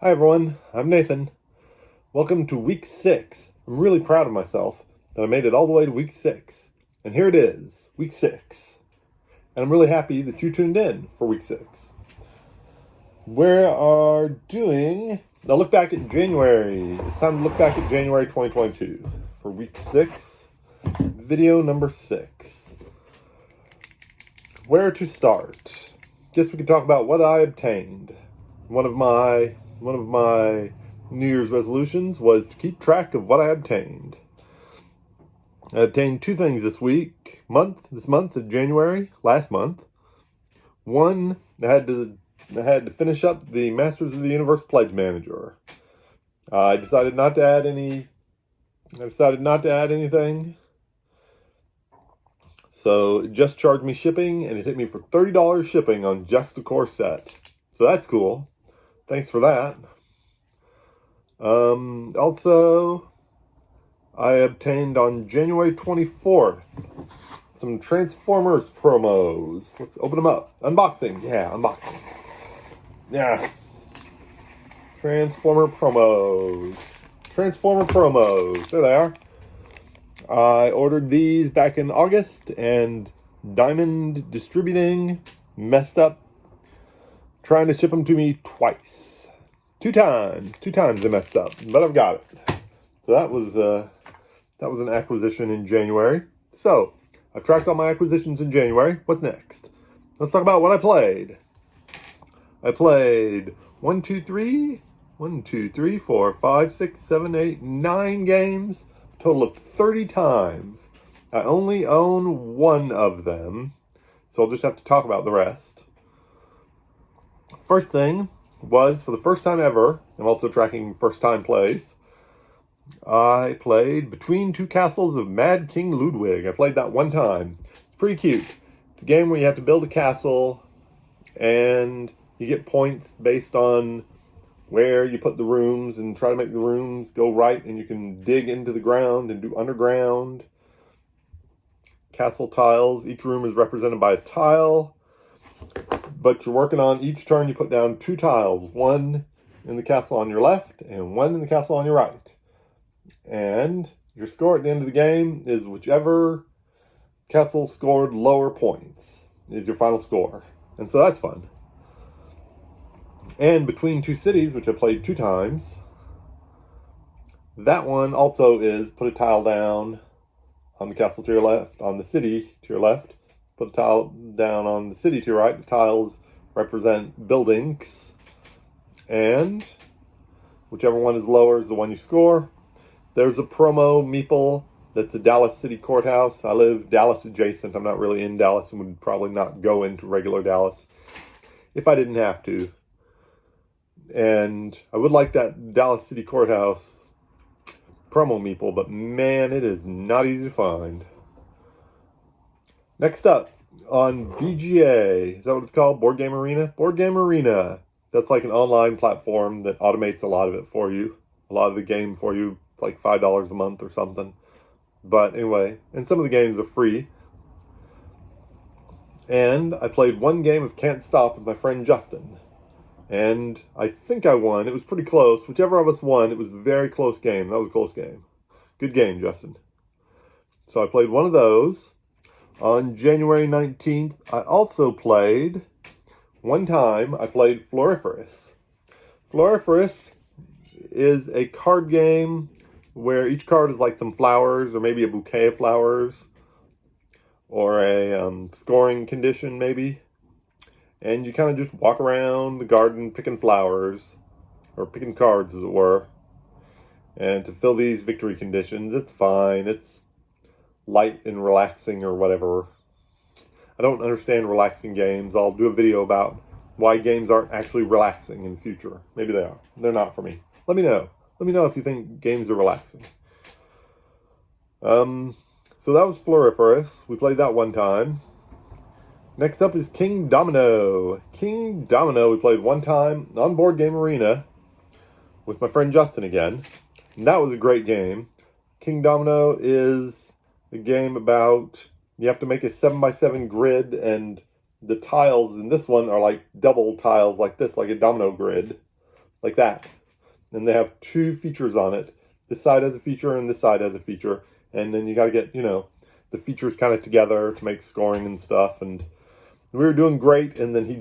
Hi everyone, I'm Nathan. Welcome to week 6. I'm really proud of myself that I made it all the way to week 6. And here it is, week 6. And I'm really happy that you tuned in for week 6. We are doing a look back at January. It's time to look back at January 2022 for week 6, video number 6. Where to start? Guess we can talk about what I obtained. One of my New Year's resolutions was to keep track of what I obtained. I obtained 2 things this month of January, last month. One, I had to finish up the Masters of the Universe Pledge Manager. I decided not to add anything. So it just charged me shipping, and it hit me for $30 shipping on just the core set. So that's cool. Thanks for that. Also, I obtained on January 24th some Transformers promos. Let's open them up. Unboxing. Yeah, unboxing. Yeah. Transformer promos. There they are. I ordered these back in August, and Diamond Distributing messed up trying to ship them to me twice. Two times they messed up, but I've got it. So that was an acquisition in January. So I've tracked all my acquisitions in January. What's next? Let's talk about what I played. I played 9 games, a total of 30 times. I only own one of them, so I'll just have to talk about the rest. First thing was, for the first time ever, I'm also tracking first time plays, I played Between Two Castles of Mad King Ludwig. I played that one time. It's pretty cute. It's a game where you have to build a castle, and you get points based on where you put the rooms and try to make the rooms go right, and you can dig into the ground and do underground castle tiles. Each room is represented by a tile, but you're working on each turn. You put down 2 tiles, one in the castle on your left and one in the castle on your right. And your score at the end of the game is whichever castle scored lower points is your final score. And so that's fun. And Between Two Cities, which I played 2 times, that one also is put a tile down on the castle to your left, on the city to your left. Put a tile down on the city to your right. The tiles represent buildings. And whichever one is lower is the one you score. There's a promo meeple that's the Dallas City Courthouse. I live Dallas adjacent. I'm not really in Dallas and would probably not go into regular Dallas if I didn't have to. And I would like that Dallas City Courthouse promo meeple, but man, it is not easy to find. Next up, on BGA, is that what it's called? Board Game Arena? Board Game Arena. That's like an online platform that automates a lot of it for you. A lot of the game for you. It's like $5 a month or something. But anyway, and some of the games are free. And I played 1 game of Can't Stop with my friend Justin. And I think I won. It was pretty close. Whichever of us won, it was a very close game. That was a close game. Good game, Justin. So I played 1 of those. On January 19th, I also played, 1 time, I played Floriferous. Floriferous is a card game where each card is like some flowers, or maybe a bouquet of flowers, or a scoring condition maybe. And you kind of just walk around the garden picking flowers, or picking cards as it were. And to fill these victory conditions, it's fine. It's light and relaxing or whatever. I don't understand relaxing games. I'll do a video about why games aren't actually relaxing in the future. Maybe they are. They're not for me. Let me know. Let me know if you think games are relaxing. So that was Floriferous. We played that 1 time. Next up is King Domino. King Domino we played 1 time on Board Game Arena with my friend Justin again. And that was a great game. King Domino is a game about, you have to make a 7x7 grid, and the tiles in this one are like double tiles like this, like a domino grid. like that. And they have 2 features on it. This side has a feature and this side has a feature. And then you got to get, the features kind of together to make scoring and stuff. And we were doing great, and then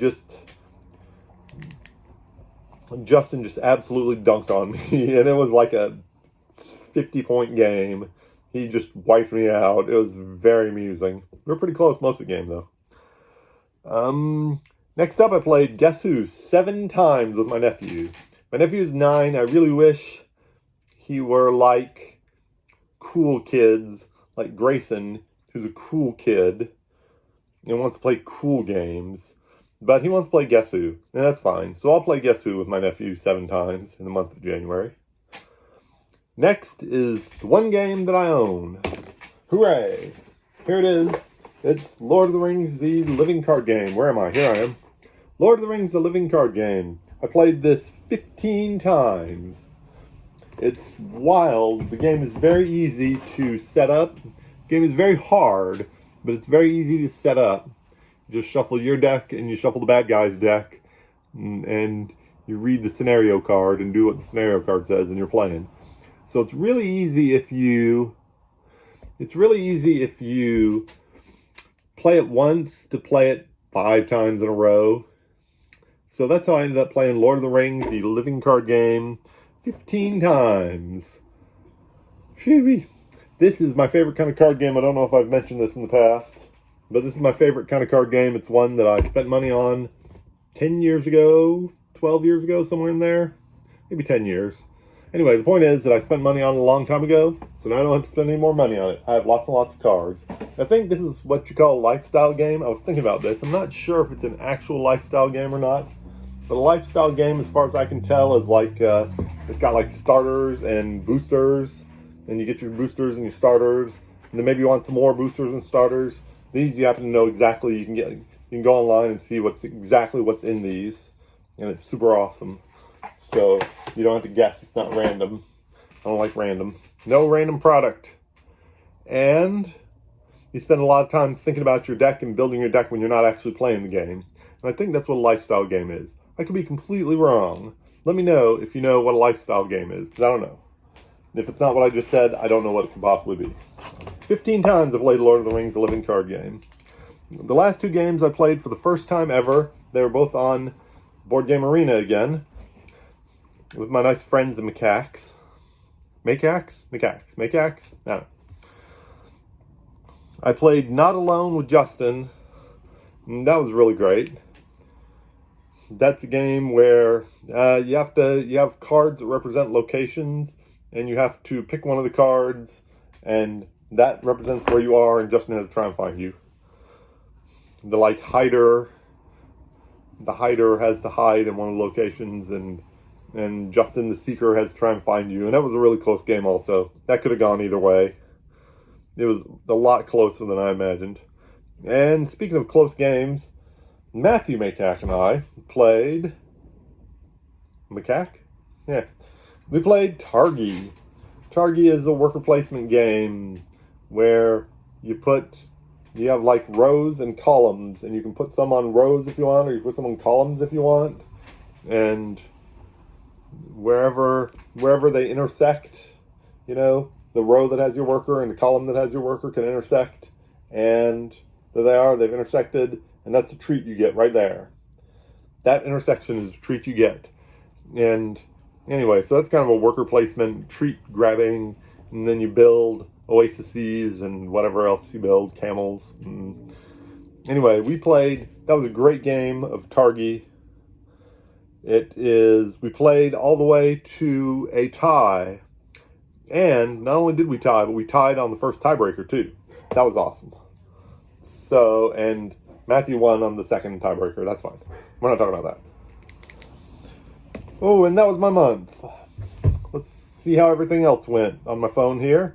Justin just absolutely dunked on me. And it was like a 50-point game. He just wiped me out. It was very amusing. We were pretty close most of the game, though. Next up, I played Guess Who 7 times with my nephew. My nephew's 9. I really wish he were like cool kids, like Grayson, who's a cool kid and wants to play cool games. But he wants to play Guess Who, and that's fine. So I'll play Guess Who with my nephew 7 times in the month of January. Next is the one game that I own. Hooray! Here it is. It's Lord of the Rings, the living card game. Where am I? Here I am. Lord of the Rings, the living card game. I played this 15 times. It's wild. The game is very easy to set up. The game is very hard, but it's very easy to set up. You just shuffle your deck and you shuffle the bad guy's deck, and you read the scenario card and do what the scenario card says, and you're playing. So it's really easy if you play it once to play it 5 times in a row. So that's how I ended up playing Lord of the Rings, the living card game, 15 times. Phew. This is my favorite kind of card game. I don't know if I've mentioned this in the past, but this is my favorite kind of card game. It's one that I spent money on 10 years ago, 12 years ago, somewhere in there. Maybe 10 years. Anyway, the point is that I spent money on it a long time ago, so now I don't have to spend any more money on it. I have lots and lots of cards. I think this is what you call a lifestyle game. I was thinking about this. I'm not sure if it's an actual lifestyle game or not. But a lifestyle game, as far as I can tell, is like, it's got like starters and boosters. And you get your boosters and your starters. And then maybe you want some more boosters and starters. These you happen to know exactly. You can go online and see what's in these. And it's super awesome. So you don't have to guess. It's not random. I don't like random. No random product. And you spend a lot of time thinking about your deck and building your deck when you're not actually playing the game. And I think that's what a lifestyle game is. I could be completely wrong. Let me know if you know what a lifestyle game is, because I don't know. If it's not what I just said, I don't know what it could possibly be. 15 times I played Lord of the Rings, the living card game. The last 2 games I played for the first time ever. They were both on Board Game Arena again, with my nice friends the Macaques. Macaques? No. I played Not Alone with Justin, and that was really great. That's a game where you have cards that represent locations, and you have to pick one of the cards, and that represents where you are, and Justin has to try and find you. The hider has to hide in one of the locations, and Justin the seeker has to try and find you. And that was a really close game also. That could have gone either way. It was a lot closer than I imagined. And speaking of close games, Matthew Macaque and I played... Macaque? Yeah. We played Targi. Targi is a worker placement game where you have like rows and columns, and you can put some on rows if you want, or you put some on columns if you want. And wherever they intersect, the row that has your worker and the column that has your worker can intersect, and there they are, they've intersected, and that's the treat you get right there. That intersection is the treat you get. And anyway, so that's kind of a worker placement, treat grabbing, and then you build oases and whatever else you build, camels. Anyway, that was a great game of Targi. We played all the way to a tie. And not only did we tie, but we tied on the first tiebreaker too. That was awesome. So, and Matthew won on the second tiebreaker. That's fine. We're not talking about that. Oh, and that was my month. Let's see how everything else went on my phone here.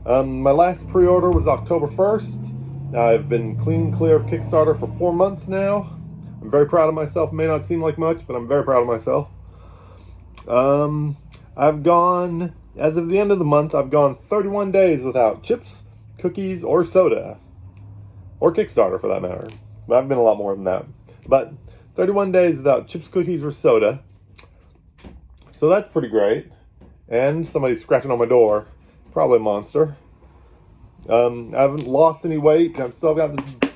My last pre-order was October 1st. I've been clean clear of Kickstarter for 4 months now. I'm very proud of myself. It may not seem like much, but I'm very proud of myself. I've gone, as of the end of the month, I've gone 31 days without chips, cookies, or soda. Or Kickstarter, for that matter. But I've been a lot more than that. But 31 days without chips, cookies, or soda. So that's pretty great. And somebody's scratching on my door. Probably a monster. I haven't lost any weight. I've still got this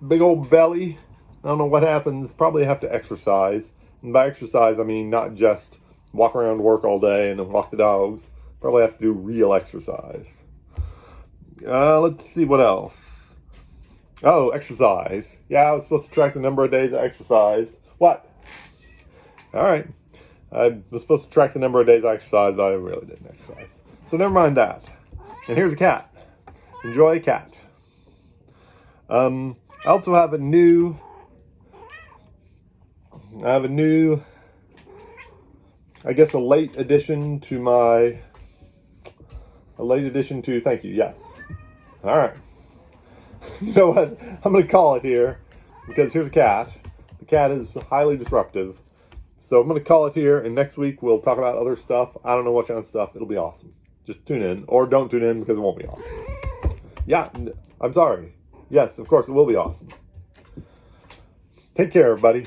big old belly. I don't know what happens. Probably have to exercise. And by exercise, I mean not just walk around work all day and then walk the dogs. Probably have to do real exercise. Let's see what else. Oh, exercise. Yeah, I was supposed to track the number of days I exercised. What? All right. I was supposed to track the number of days I exercised, but I really didn't exercise. So never mind that. And here's a cat. Enjoy a cat. I also have a new, I guess a late addition to, thank you, yes. All right. You know what? I'm going to call it here because here's a cat. The cat is highly disruptive. So I'm going to call it here, and next week we'll talk about other stuff. I don't know what kind of stuff. It'll be awesome. Just tune in, or don't tune in because it won't be awesome. Yeah, I'm sorry. Yes, of course, it will be awesome. Take care, everybody.